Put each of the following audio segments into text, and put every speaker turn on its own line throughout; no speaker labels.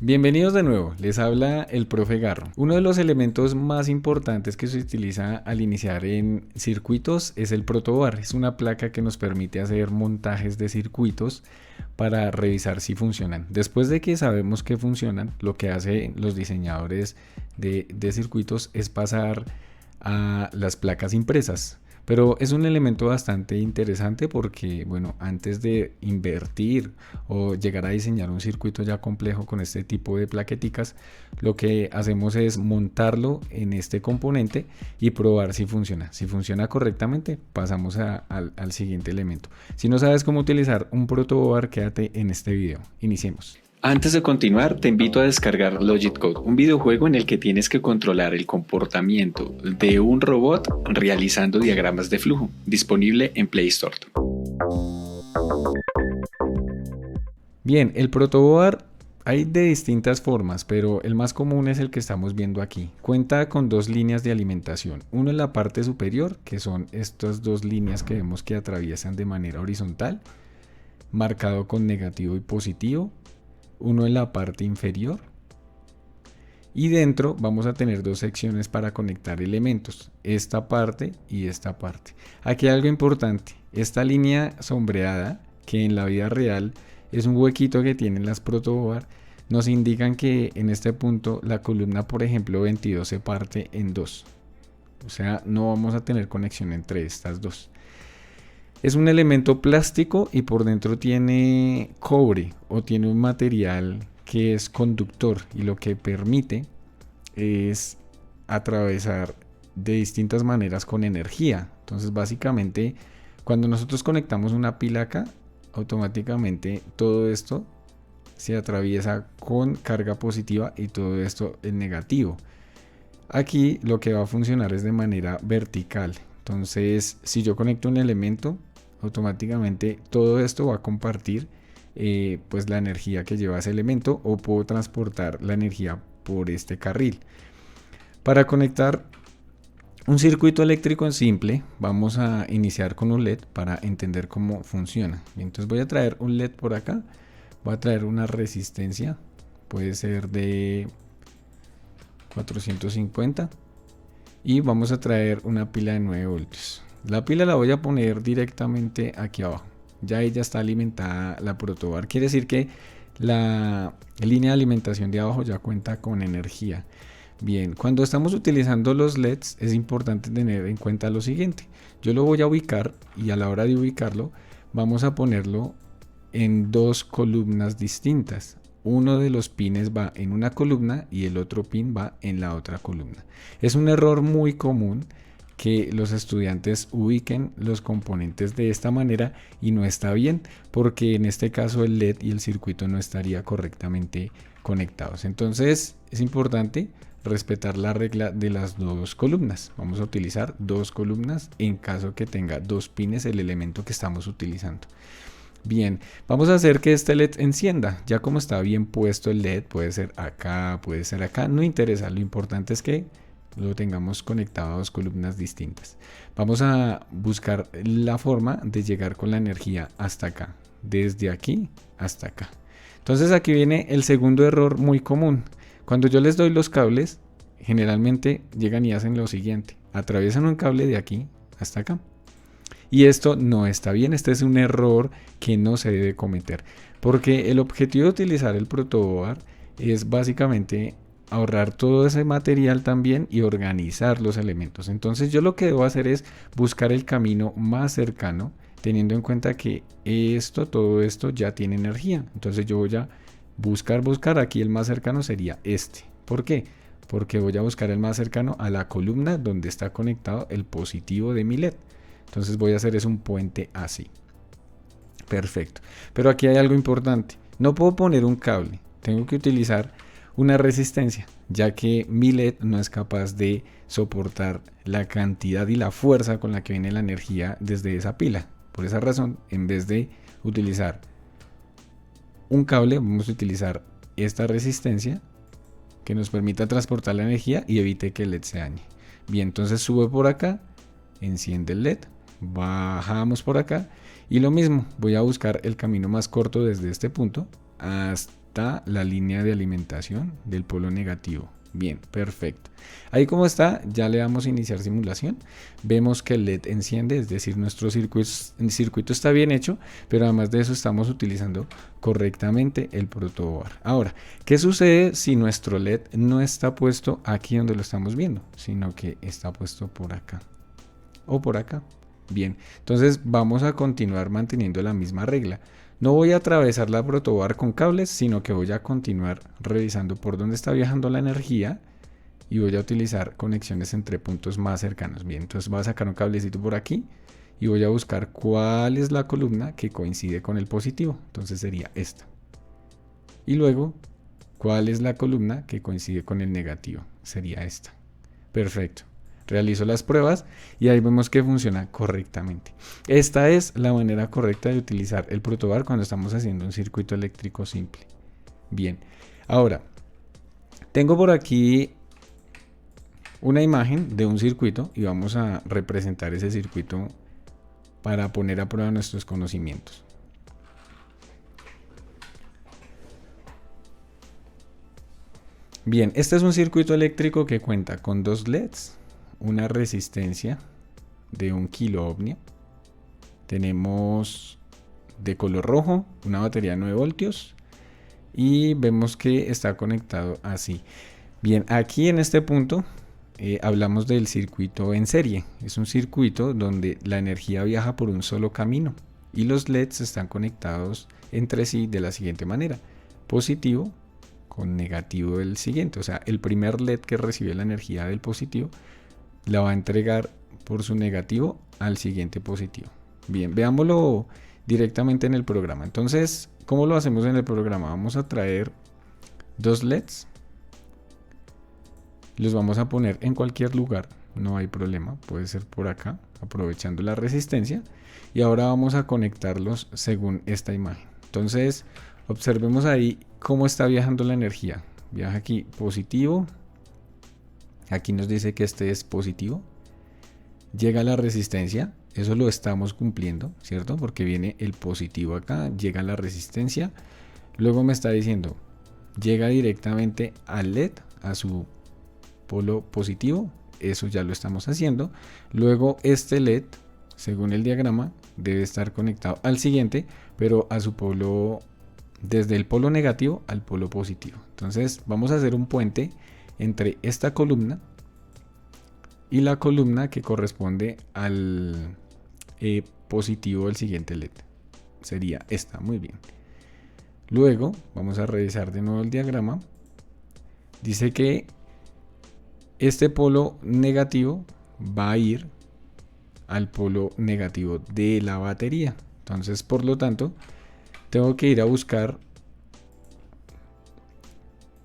Bienvenidos de nuevo, les habla el profe Garro. Uno de los elementos más importantes que se utiliza al iniciar en circuitos es el protobar. Es una placa que nos permite hacer montajes de circuitos para revisar si funcionan. Después de que sabemos que funcionan, lo que hacen los diseñadores de circuitos es pasar a las placas impresas. Pero es un elemento bastante interesante porque, bueno, antes de invertir o llegar a diseñar un circuito ya complejo con este tipo de plaqueticas, lo que hacemos es montarlo en este componente y probar si funciona. Si funciona correctamente, pasamos al siguiente elemento. Si no sabes cómo utilizar un protoboard, quédate en este video. Iniciemos.
Antes de continuar, te invito a descargar Logic Code, un videojuego en el que tienes que controlar el comportamiento de un robot realizando diagramas de flujo, disponible en Play Store.
Bien, el protoboard hay de distintas formas, pero el más común es el que estamos viendo aquí. Cuenta con dos líneas de alimentación, uno en la parte superior, que son estas dos líneas que vemos que atraviesan de manera horizontal, marcado con negativo y positivo, uno en la parte inferior, y dentro vamos a tener dos secciones para conectar elementos, esta parte y esta parte. Aquí hay algo importante, esta línea sombreada, que en la vida real es un huequito que tienen las protoboard, nos indican que en este punto la columna, por ejemplo 22, se parte en dos, o sea, no vamos a tener conexión entre estas dos. Es un elemento plástico y por dentro tiene cobre o tiene un material que es conductor, y lo que permite es atravesar de distintas maneras con energía. Entonces básicamente cuando nosotros conectamos una pila acá, automáticamente todo esto se atraviesa con carga positiva y todo esto es negativo. Aquí lo que va a funcionar es de manera vertical. Entonces si yo conecto un elemento, automáticamente todo esto va a compartir pues la energía que lleva ese elemento, o puedo transportar la energía por este carril. Para conectar un circuito eléctrico en simple, vamos a iniciar con un LED para entender cómo funciona. Entonces voy a traer un LED por acá, voy a traer una resistencia, puede ser de 450, y vamos a traer una pila de 9 voltios. La pila la voy a poner directamente aquí abajo. Ya ella está alimentada la protoboard. Quiere decir que la línea de alimentación de abajo ya cuenta con energía. Bien, cuando estamos utilizando los LEDs es importante tener en cuenta lo siguiente. Yo lo voy a ubicar, y a la hora de ubicarlo vamos a ponerlo en dos columnas distintas. Uno de los pines va en una columna y el otro pin va en la otra columna. Es un error muy común que los estudiantes ubiquen los componentes de esta manera, y no está bien porque en este caso el LED y el circuito no estaría correctamente conectados. Entonces es importante respetar la regla de las dos columnas. Vamos a utilizar dos columnas en caso que tenga dos pines el elemento que estamos utilizando. Bien, vamos a hacer que este LED encienda. Ya como está bien puesto el LED, puede ser acá, no interesa, lo importante es que lo tengamos conectado a dos columnas distintas. Vamos a buscar la forma de llegar con la energía hasta acá, desde aquí hasta acá. Entonces aquí viene el segundo error muy común. Cuando yo les doy los cables, generalmente llegan y hacen lo siguiente: atraviesan un cable de aquí hasta acá. Y esto no está bien, este es un error que no se debe cometer, porque el objetivo de utilizar el protoboard es básicamente ahorrar todo ese material también y organizar los elementos. Entonces yo lo que debo hacer es buscar el camino más cercano, teniendo en cuenta que todo esto ya tiene energía. Entonces yo voy a buscar, aquí el más cercano sería este. ¿Por qué? Porque voy a buscar el más cercano a la columna donde está conectado el positivo de mi LED. Entonces voy a hacer un puente así. Perfecto. Pero aquí hay algo importante. No puedo poner un cable. Tengo que utilizar una resistencia, ya que mi LED no es capaz de soportar la cantidad y la fuerza con la que viene la energía desde esa pila. Por esa razón, en vez de utilizar un cable, vamos a utilizar esta resistencia que nos permita transportar la energía y evite que el LED se dañe. Bien, entonces sube por acá, enciende el LED, bajamos por acá y lo mismo, voy a buscar el camino más corto desde este punto está la línea de alimentación del polo negativo. Bien, perfecto. Ahí como está, ya le damos a iniciar simulación. Vemos que el LED enciende, es decir, nuestro circuito está bien hecho, pero además de eso estamos utilizando correctamente el protoboard. Ahora, ¿qué sucede si nuestro LED no está puesto aquí donde lo estamos viendo, sino que está puesto por acá o por acá? Bien, entonces vamos a continuar manteniendo la misma regla. No voy a atravesar la protoboard con cables, sino que voy a continuar revisando por dónde está viajando la energía y voy a utilizar conexiones entre puntos más cercanos. Bien, entonces voy a sacar un cablecito por aquí y voy a buscar cuál es la columna que coincide con el positivo. Entonces sería esta. Y luego, cuál es la columna que coincide con el negativo. Sería esta. Perfecto. Realizo las pruebas y ahí vemos que funciona correctamente. Esta es la manera correcta de utilizar el protoboard cuando estamos haciendo un circuito eléctrico simple. Bien, ahora tengo por aquí una imagen de un circuito y vamos a representar ese circuito para poner a prueba nuestros conocimientos. Bien, este es un circuito eléctrico que cuenta con dos LEDs, una resistencia de 1 kilo ohmio. Tenemos de color rojo una batería de 9 voltios y vemos que está conectado así. Bien, aquí en este punto hablamos del circuito en serie. Es un circuito donde la energía viaja por un solo camino y los LEDs están conectados entre sí de la siguiente manera: positivo con negativo del siguiente. O sea, el primer LED que recibe la energía del positivo la va a entregar por su negativo al siguiente positivo. Bien, veámoslo directamente en el programa. Entonces, ¿cómo lo hacemos en el programa? Vamos a traer dos LEDs, los vamos a poner en cualquier lugar, no hay problema, puede ser por acá, aprovechando la resistencia, y ahora vamos a conectarlos según esta imagen. Entonces, observemos ahí cómo está viajando la energía. Viaja aquí positivo. Aquí nos dice que este es positivo. Llega la resistencia. Eso lo estamos cumpliendo, ¿cierto? Porque viene el positivo acá. Llega la resistencia. Luego me está diciendo, llega directamente al LED, a su polo positivo. Eso ya lo estamos haciendo. Luego este LED, según el diagrama, debe estar conectado al siguiente, pero a su polo, desde el polo negativo al polo positivo. Entonces vamos a hacer un puente entre esta columna y la columna que corresponde al positivo del siguiente LED. Sería esta, muy bien. Luego vamos a revisar de nuevo el diagrama. Dice que este polo negativo va a ir al polo negativo de la batería. Entonces, por lo tanto, tengo que ir a buscar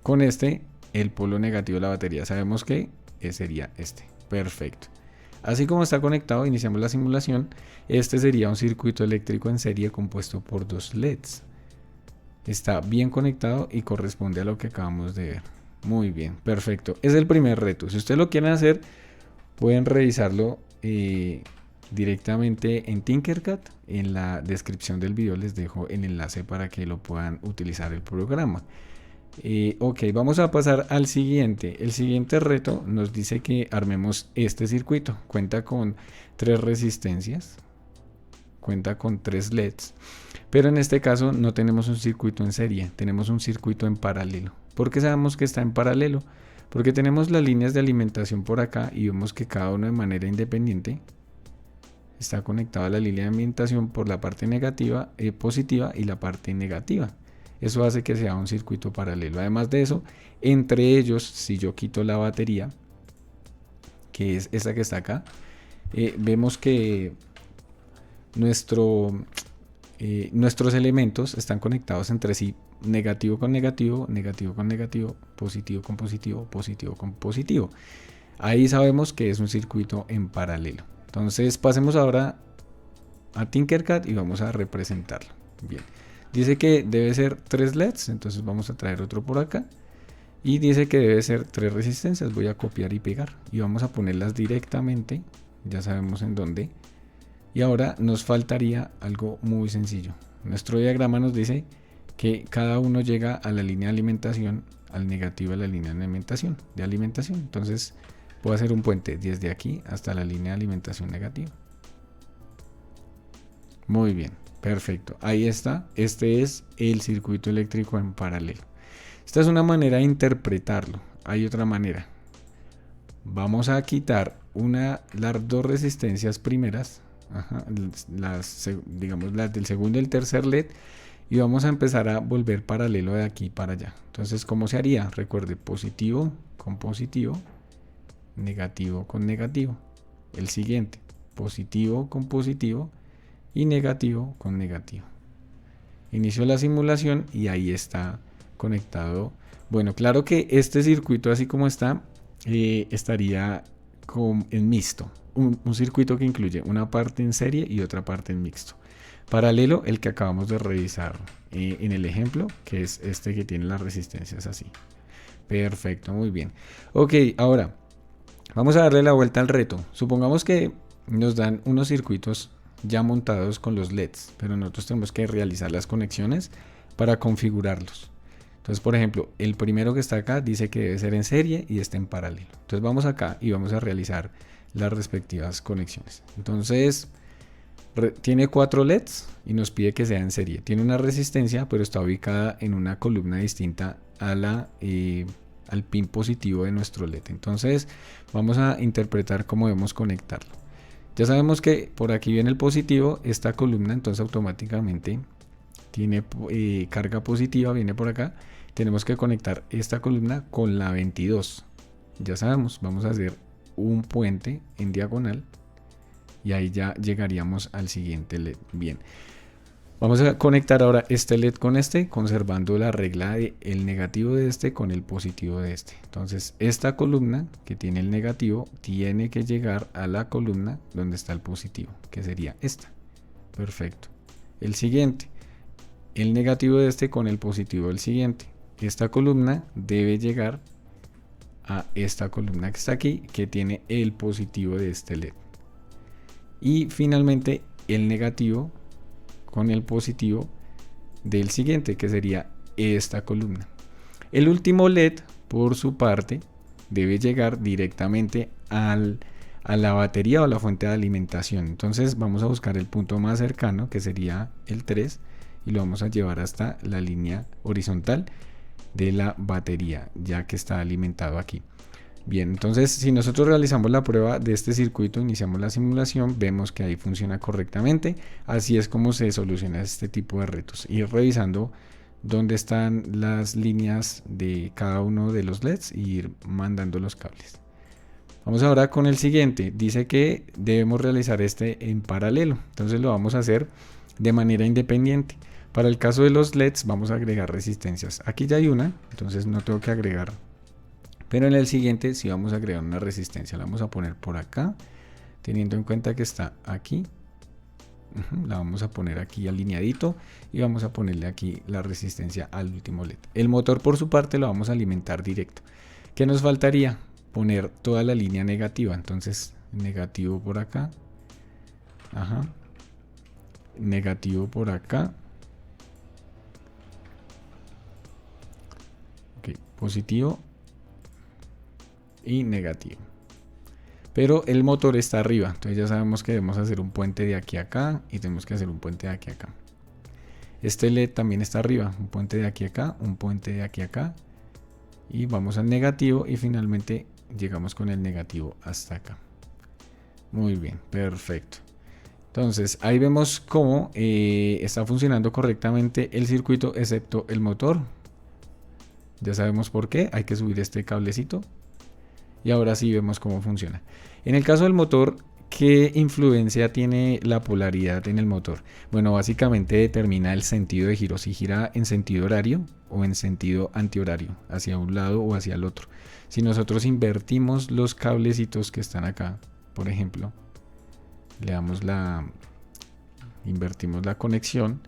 con este el polo negativo de la batería. Sabemos que sería este. Perfecto. Así como está conectado, iniciamos la simulación. Este sería un circuito eléctrico en serie compuesto por dos LEDs. Está bien conectado y corresponde a lo que acabamos de ver. Muy bien, perfecto. Es el primer reto. Si ustedes lo quieren hacer, pueden revisarlo directamente en Tinkercad. En la descripción del video les dejo el enlace para que lo puedan utilizar el programa. Ok, vamos a pasar al siguiente. El siguiente reto nos dice que armemos este circuito. Cuenta con 3 resistencias, cuenta con 3 LEDs, pero en este caso no tenemos un circuito en serie, tenemos un circuito en paralelo. ¿Por qué sabemos que está en paralelo? Porque tenemos las líneas de alimentación por acá y vemos que cada uno de manera independiente está conectado a la línea de alimentación por la parte negativa, positiva y la parte negativa. Eso hace que sea un circuito paralelo. Además de eso, entre ellos, si yo quito la batería, que es esta que está acá, vemos que nuestros elementos están conectados entre sí, negativo con negativo, negativo con negativo, positivo con positivo, positivo con positivo. Ahí sabemos que es un circuito en paralelo. Entonces pasemos ahora a Tinkercad y vamos a representarlo. Bien. Dice que debe ser 3 LEDs, entonces vamos a traer otro por acá. Y dice que debe ser 3 resistencias. Voy a copiar y pegar y vamos a ponerlas directamente. Ya sabemos en dónde. Y ahora nos faltaría algo muy sencillo. Nuestro diagrama nos dice que cada uno llega a la línea de alimentación, al negativo de la línea de alimentación. Entonces puedo hacer un puente desde aquí hasta la línea de alimentación negativa. Muy bien, perfecto. Ahí está. Este es el circuito eléctrico en paralelo. Esta es una manera de interpretarlo. Hay otra manera. Vamos a quitar las dos resistencias primeras, digamos las del segundo y el tercer LED, y vamos a empezar a volver paralelo de aquí para allá. Entonces, ¿cómo se haría? Recuerde, positivo con positivo, negativo con negativo. El siguiente, positivo con positivo y negativo con negativo. Inicio la simulación y ahí está conectado. Bueno, claro que este circuito así como está, estaría en mixto. Un circuito que incluye una parte en serie y otra parte en mixto. Paralelo, el que acabamos de revisar en el ejemplo, que es este que tiene las resistencias así. Perfecto, muy bien. Ok, ahora vamos a darle la vuelta al reto. Supongamos que nos dan unos circuitos ya montados con los LEDs, pero nosotros tenemos que realizar las conexiones para configurarlos. Entonces, por ejemplo, el primero que está acá dice que debe ser en serie y está en paralelo. Entonces vamos acá y vamos a realizar las respectivas conexiones. Entonces tiene 4 LEDs y nos pide que sea en serie. Tiene una resistencia, pero está ubicada en una columna distinta a al pin positivo de nuestro LED. Entonces vamos a interpretar cómo debemos conectarlo. Ya sabemos que por aquí viene el positivo, esta columna entonces automáticamente tiene carga positiva, viene por acá. Tenemos que conectar esta columna con la 22. Ya sabemos, vamos a hacer un puente en diagonal y ahí ya llegaríamos al siguiente LED. Bien, vamos a conectar ahora este LED con este, conservando la regla de el negativo de este con el positivo de este. Entonces esta columna que tiene el negativo tiene que llegar a la columna donde está el positivo, que sería esta. Perfecto. El siguiente, el negativo de este con el positivo del siguiente. Esta columna debe llegar a esta columna que está aquí, que tiene el positivo de este LED. Y finalmente el negativo con el positivo del siguiente, que sería esta columna. El último LED, por su parte, debe llegar directamente a la batería o a la fuente de alimentación. Entonces vamos a buscar el punto más cercano, que sería el 3, y lo vamos a llevar hasta la línea horizontal de la batería, ya que está alimentado aquí. Bien, entonces si nosotros realizamos la prueba de este circuito, iniciamos la simulación, vemos que ahí funciona correctamente. Así es como se soluciona este tipo de retos. Ir revisando dónde están las líneas de cada uno de los LEDs y ir mandando los cables. Vamos ahora con el siguiente. Dice que debemos realizar este en paralelo. Entonces lo vamos a hacer de manera independiente. Para el caso de los LEDs vamos a agregar resistencias. Aquí ya hay una, entonces no tengo que agregar. Pero en el siguiente sí vamos a agregar una resistencia. La vamos a poner por acá, teniendo en cuenta que está aquí. La vamos a poner aquí alineadito y vamos a ponerle aquí la resistencia al último LED. El motor por su parte lo vamos a alimentar directo. ¿Qué nos faltaría? Poner toda la línea negativa. Entonces negativo por acá. Negativo por acá. Ok, positivo y negativo, pero el motor está arriba, entonces ya sabemos que debemos hacer un puente de aquí a acá y tenemos que hacer un puente de aquí a acá. Este LED también está arriba, un puente de aquí a acá, un puente de aquí a acá, y vamos al negativo y finalmente llegamos con el negativo hasta acá. Muy bien, perfecto. Entonces ahí vemos cómo está funcionando correctamente el circuito excepto el motor. Ya sabemos por qué, hay que subir este cablecito. Y ahora sí vemos cómo funciona. En el caso del motor, ¿qué influencia tiene la polaridad en el motor? Bueno, básicamente determina el sentido de giro. Si gira en sentido horario o en sentido antihorario, hacia un lado o hacia el otro. Si nosotros invertimos los cablecitos que están acá, por ejemplo, invertimos la conexión,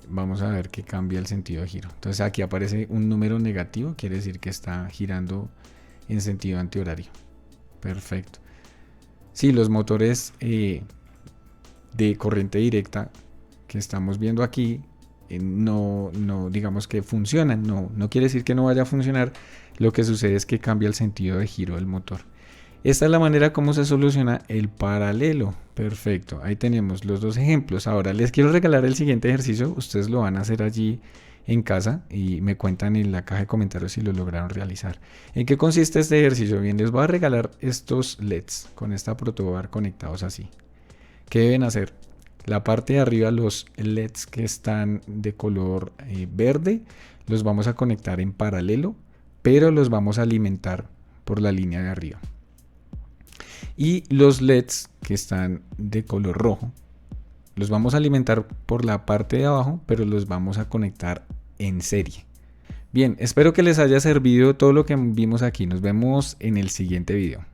vamos a ver que cambia el sentido de giro. Entonces aquí aparece un número negativo, quiere decir que está girando en sentido antihorario. Perfecto. Sí, los motores de corriente directa que estamos viendo aquí no digamos que funcionan, no quiere decir que no vaya a funcionar, lo que sucede es que cambia el sentido de giro del motor. Esta es la manera como se soluciona el paralelo. Perfecto, ahí tenemos los dos ejemplos. Ahora les quiero regalar el siguiente ejercicio, ustedes lo van a hacer allí en casa y me cuentan en la caja de comentarios si lo lograron realizar. ¿En qué consiste este ejercicio? Bien, les voy a regalar estos LEDs con esta protobar conectados así. ¿Qué deben hacer? La parte de arriba, los LEDs que están de color verde, los vamos a conectar en paralelo, pero los vamos a alimentar por la línea de arriba. Y los LEDs que están de color rojo, los vamos a alimentar por la parte de abajo, pero los vamos a conectar en serie. Bien, espero que les haya servido todo lo que vimos aquí. Nos vemos en el siguiente video.